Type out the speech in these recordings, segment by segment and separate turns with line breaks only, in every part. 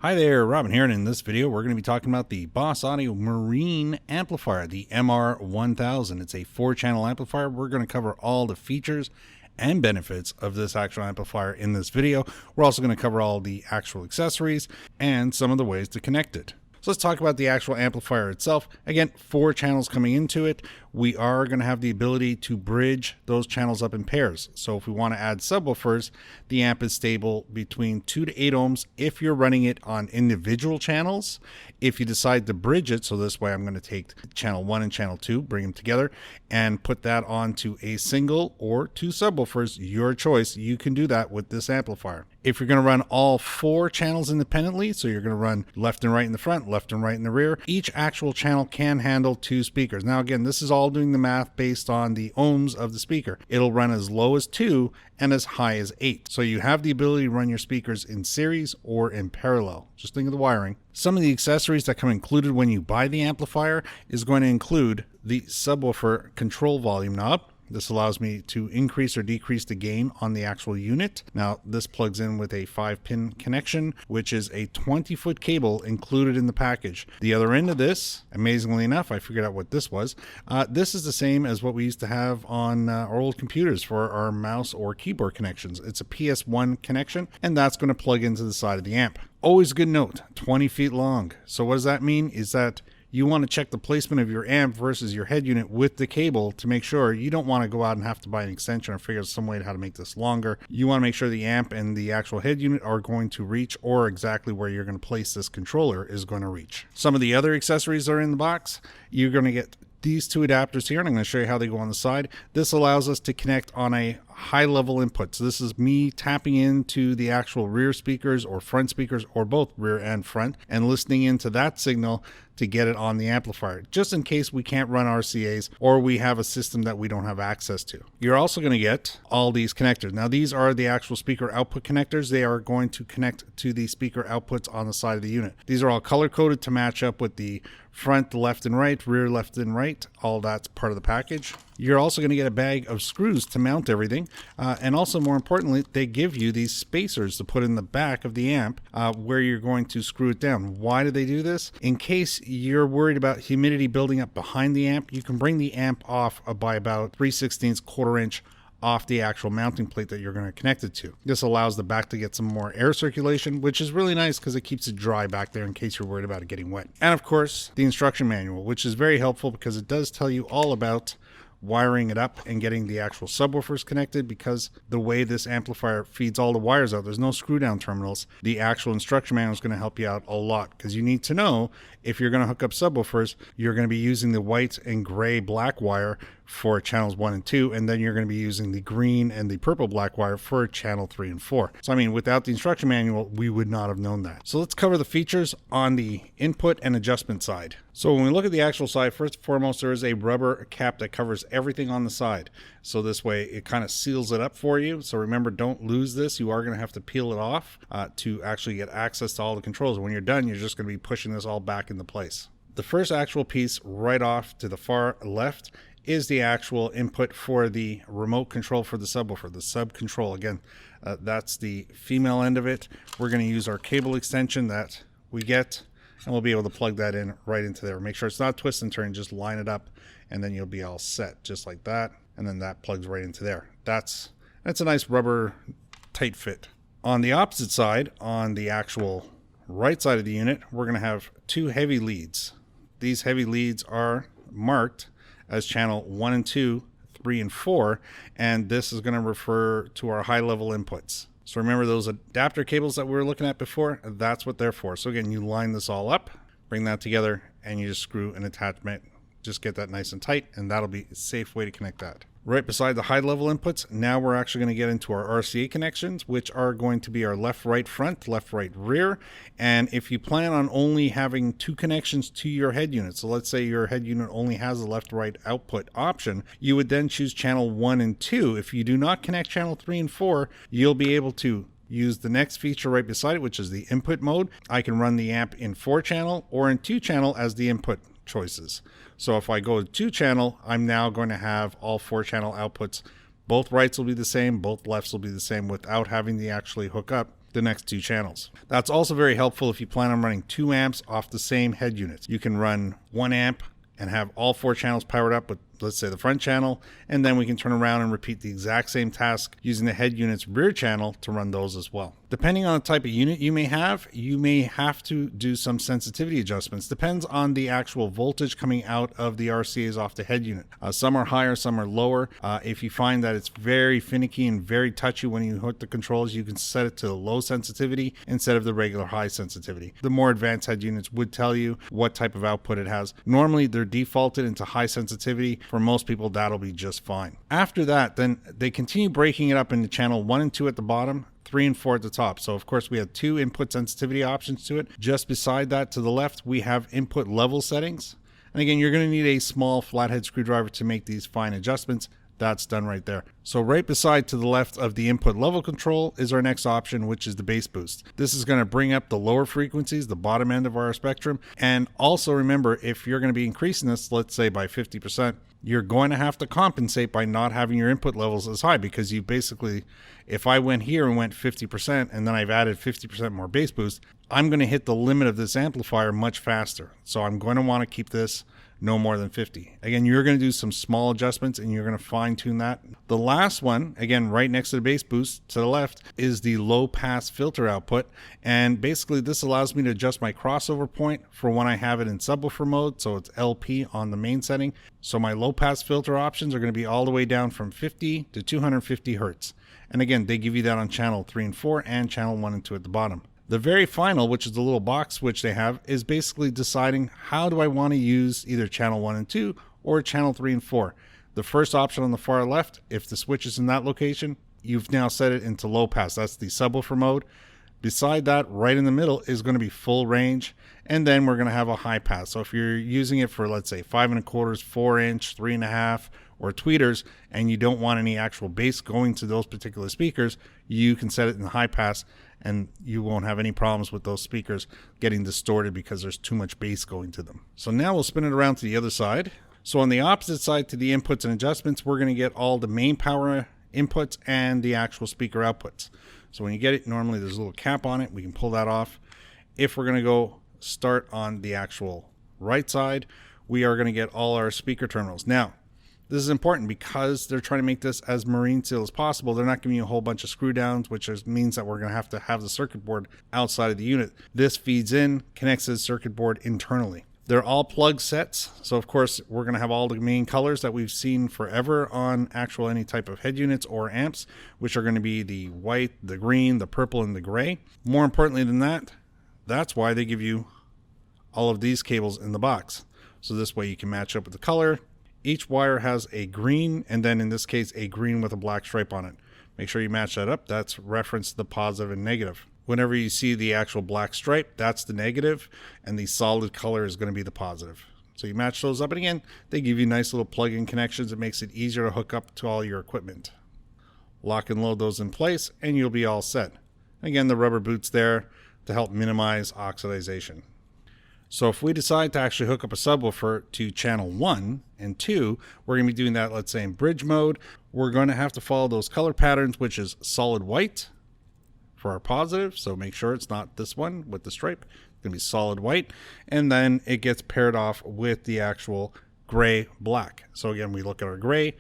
Hi there, Robin here, and in this video we're going to be talking about the Boss Audio Marine Amplifier, the MR1000. It's a 4-channel amplifier. We're going to cover all the features and benefits of this actual amplifier in this video. We're also going to cover all the actual accessories and some of the ways to connect it. So let's talk about the actual amplifier itself. Again, 4 channels coming into it. We are going to have the ability to bridge those channels up in pairs. So if we want to add subwoofers, the amp is stable between 2 to 8 ohms if you're running it on individual channels. If you decide to bridge it, so this way I'm going to take channel 1 and channel 2, bring them together, and put that onto a single or 2 subwoofers, your choice. You can do that with this amplifier. If you're going to run all 4 channels independently, so you're going to run left and right in the front, left and right in the rear, each actual channel can handle 2 speakers. Now again, this is all doing the math based on the ohms of the speaker. It'll run as low as 2 and as high as 8. So you have the ability to run your speakers in series or in parallel. Just think of the wiring. Some of the accessories that come included when you buy the amplifier is going to include the subwoofer control volume knob. This allows me to increase or decrease the gain on the actual unit. Now, this plugs in with a 5-pin connection, which is a 20-foot cable included in the package. The other end of this, amazingly enough, I figured out what this was. This is the same as what we used to have on our old computers for our mouse or keyboard connections. It's a PS1 connection, and that's going to plug into the side of the amp. Always a good note, 20 feet long. So what does that mean? Is that you want to check the placement of your amp versus your head unit with the cable to make sure you don't want to go out and have to buy an extension or figure out some way how to make this longer. You want to make sure the amp and the actual head unit are going to reach, or exactly where you're going to place this controller is going to reach. Some of the other accessories that are in the box, you're going to get these 2 adapters here, and I'm going to show you how they go on the side. This allows us to connect on a high level input. So this is me tapping into the actual rear speakers or front speakers, or both rear and front, and listening into that signal to get it on the amplifier, just in case we can't run RCAs or we have a system that we don't have access to. You're also going to get all these connectors. Now these are the actual speaker output connectors. They are going to connect to the speaker outputs on the side of the unit. These are all color coded to match up with the front left and right, rear left and right. All that's part of the package. You're also going to get a bag of screws to mount everything. And also, more importantly, they give you these spacers to put in the back of the amp where you're going to screw it down. Why do they do this? In case you're worried about humidity building up behind the amp, you can bring the amp off by about 3/16 quarter inch off the actual mounting plate that you're going to connect it to. This allows the back to get some more air circulation, which is really nice because it keeps it dry back there in case you're worried about it getting wet. And of course, the instruction manual, which is very helpful because it does tell you all about wiring it up and getting the actual subwoofers connected, because the way this amplifier feeds all the wires out, there's no screw down terminals. The actual instruction manual is going to help you out a lot, because you need to know if you're going to hook up subwoofers, you're going to be using the white and gray black wire for channels 1 and 2, and then you're going to be using the green and the purple black wire for channel 3 and 4. So I mean, without the instruction manual, we would not have known that. So let's cover the features on the input and adjustment side. So when we look at the actual side, first and foremost, there is a rubber cap that covers everything on the side. So this way it kind of seals it up for you. So remember, don't lose this. You are going to have to peel it off to actually get access to all the controls. When you're done, you're just going to be pushing this all back into place. The first actual piece right off to the far left is the actual input for the remote control for the subwoofer, the sub control. Again, that's the female end of it. We're going to use our cable extension that we get, and we'll be able to plug that in right into there. Make sure it's not twist and turn, just line it up, and then you'll be all set just like that. And then that plugs right into there. That's a nice rubber tight fit. On the opposite side, on the actual right side of the unit, we're going to have 2 heavy leads. These heavy leads are marked as channel 1 and 2, 3 and 4, and this is going to refer to our high level inputs. So remember those adapter cables that we were looking at before? That's what they're for. So again, you line this all up, bring that together, and you just screw an attachment. Just get that nice and tight, and that'll be a safe way to connect that. Right beside the high level inputs, now we're actually going to get into our RCA connections, which are going to be our left, right, front, left, right, rear. And if you plan on only having 2 connections to your head unit, so let's say your head unit only has a left, right output option, you would then choose channel 1 and 2. If you do not connect channel 3 and 4, you'll be able to use the next feature right beside it, which is the input mode. I can run the amp in 4-channel or in 2-channel as the input choices. So if I go to 2-channel, I'm now going to have all 4-channel outputs. Both rights will be the same, both lefts will be the same without having to actually hook up the next 2 channels. That's also very helpful if you plan on running 2 amps off the same head units. You can run 1 amp and have all 4 channels powered up with, let's say, the front channel, and then we can turn around and repeat the exact same task using the head unit's rear channel to run those as well. Depending on the type of unit you may have to do some sensitivity adjustments. Depends on the actual voltage coming out of the RCAs off the head unit. Some are higher, some are lower. If you find that it's very finicky and very touchy when you hook the controls, you can set it to low sensitivity instead of the regular high sensitivity. The more advanced head units would tell you what type of output it has. Normally they're defaulted into high sensitivity. For most people, that'll be just fine. After that, then they continue breaking it up into channel 1 and 2 at the bottom, 3 and 4 at the top. So of course we have 2 input sensitivity options to it. Just beside that to the left, we have input level settings. And again, you're going to need a small flathead screwdriver to make these fine adjustments. That's done right there. So right beside to the left of the input level control is our next option, which is the bass boost. This is going to bring up the lower frequencies, the bottom end of our spectrum. And also remember, if you're going to be increasing this, let's say by 50%, you're going to have to compensate by not having your input levels as high, because you basically, if I went here and went 50% and then I've added 50% more bass boost, I'm going to hit the limit of this amplifier much faster. So I'm going to want to keep this no more than 50. Again, you're going to do some small adjustments and you're going to fine tune that. The last one, again, right next to the bass boost to the left, is the low pass filter output. And basically this allows me to adjust my crossover point for when I have it in subwoofer mode. So it's LP on the main setting. So my low pass filter options are going to be all the way down from 50 to 250 Hertz. And again, they give you that on channel 3 and 4 and channel 1 and 2 at the bottom. The very final, which is the little box switch they have, is basically deciding how do I want to use either channel 1 and 2 or channel 3 and 4. The first option on the far left, if the switch is in that location, you've now set it into low pass. That's the subwoofer mode. Beside that, right in the middle, is going to be full range, and then we're going to have a high pass. So if you're using it for, let's say, 5 1/4, 4-inch, 3.5, or tweeters, and you don't want any actual bass going to those particular speakers, you can set it in the high pass, and you won't have any problems with those speakers getting distorted because there's too much bass going to them. So now we'll spin it around to the other side. So on the opposite side to the inputs and adjustments, we're going to get all the main power inputs and the actual speaker outputs. So when you get it, normally there's a little cap on it. We can pull that off. If we're going to go start on the actual right side, we are going to get all our speaker terminals. Now, this is important because they're trying to make this as marine seal as possible. They're not giving you a whole bunch of screw downs, which means that we're going to have the circuit board outside of the unit. This feeds in, connects to the circuit board internally. They're all plug sets. So of course, we're going to have all the main colors that we've seen forever on actual any type of head units or amps, which are going to be the white, the green, the purple, and the gray. More importantly than that, that's why they give you all of these cables in the box. So this way you can match up with the color. Each wire has a green, and then in this case, a green with a black stripe on it. Make sure you match that up. That's reference to the positive and negative. Whenever you see the actual black stripe, that's the negative, and the solid color is going to be the positive. So you match those up, and again, they give you nice little plug-in connections. It makes it easier to hook up to all your equipment. Lock and load those in place, and you'll be all set. Again, the rubber boot's there to help minimize oxidization. So if we decide to actually hook up a subwoofer to channel 1 and 2, we're going to be doing that, let's say, in bridge mode. We're going to have to follow those color patterns, which is solid white for our positive. So make sure it's not this one with the stripe. It's going to be solid white. And then it gets paired off with the actual gray black. So again, we look at our gray.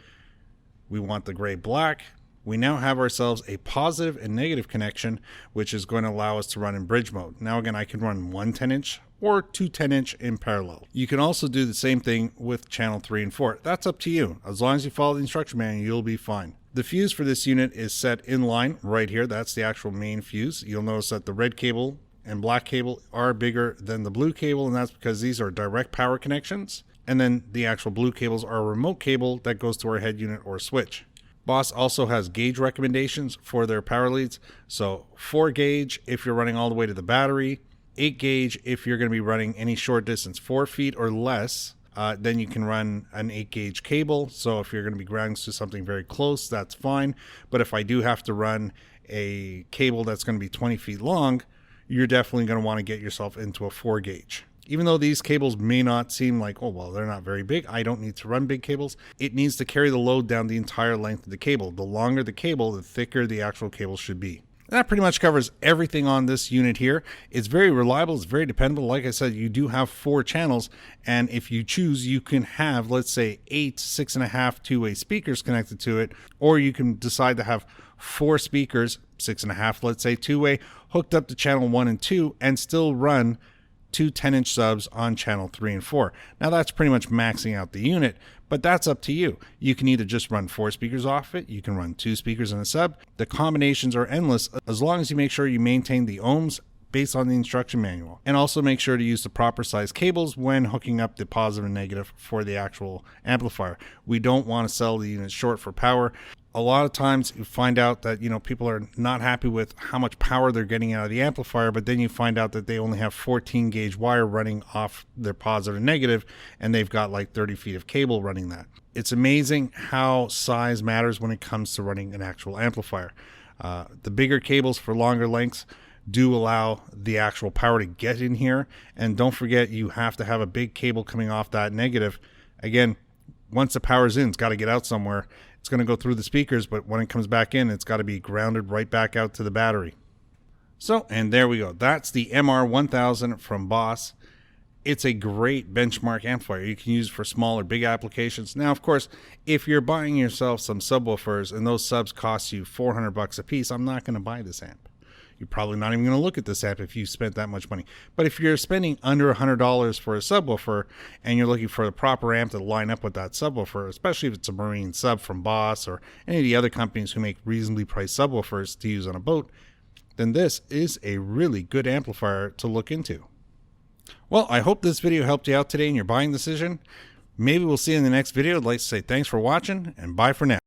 We want the gray black. We now have ourselves a positive and negative connection, which is going to allow us to run in bridge mode. Now again, I can run one 10-inch or two 10-inch in parallel. You can also do the same thing with channel 3 and 4. That's up to you. As long as you follow the instruction manual, you'll be fine. The fuse for this unit is set in line right here. That's the actual main fuse. You'll notice that the red cable and black cable are bigger than the blue cable, and that's because these are direct power connections. And then the actual blue cables are a remote cable that goes to our head unit or switch. Boss also has gauge recommendations for their power leads. So 4 gauge if you're running all the way to the battery, 8 gauge if you're going to be running any short distance, 4 feet or less. Then you can run an 8 gauge cable. So if you're going to be grounding to something very close, that's fine. But if I do have to run a cable that's going to be 20 feet long, you're definitely going to want to get yourself into a 4 gauge. Even though these cables may not seem like, oh, well, they're not very big, I don't need to run big cables, it needs to carry the load down the entire length of the cable. The longer the cable, the thicker the actual cable should be. That pretty much covers everything on this unit here. It's very reliable. It's very dependable. Like I said, you do have 4 channels, and if you choose, you can have, let's say, 8 6.5 two-way speakers connected to it, or you can decide to have 4 speakers, 6.5, let's say, two-way, hooked up to channel 1 and 2, and still run 2 10-inch subs on channel 3 and 4. Now that's pretty much maxing out the unit, but that's up to you. You can either just run 4 speakers off it, you can run 2 speakers and a sub. The combinations are endless as long as you make sure you maintain the ohms based on the instruction manual. And also make sure to use the proper size cables when hooking up the positive and negative for the actual amplifier. We don't want to sell the unit short for power. A lot of times you find out that, people are not happy with how much power they're getting out of the amplifier, but then you find out that they only have 14 gauge wire running off their positive and negative, and they've got like 30 feet of cable running that. It's amazing how size matters when it comes to running an actual amplifier. The bigger cables for longer lengths do allow the actual power to get in here, and don't forget you have to have a big cable coming off that negative. Again, once the power's in, it's got to get out somewhere. It's going to go through the speakers, but when it comes back in, it's got to be grounded right back out to the battery. So, and there we go. That's the MR1000 from Boss. It's a great benchmark amplifier. You can use it for small or big applications. Now, of course, if you're buying yourself some subwoofers and those subs cost you $400 a piece, I'm not going to buy this amp. You're probably not even going to look at this amp if you spent that much money. But if you're spending under $100 for a subwoofer and you're looking for the proper amp to line up with that subwoofer, especially if it's a marine sub from Boss or any of the other companies who make reasonably priced subwoofers to use on a boat, then this is a really good amplifier to look into. Well, I hope this video helped you out today in your buying decision. Maybe we'll see you in the next video. I'd like to say thanks for watching and bye for now.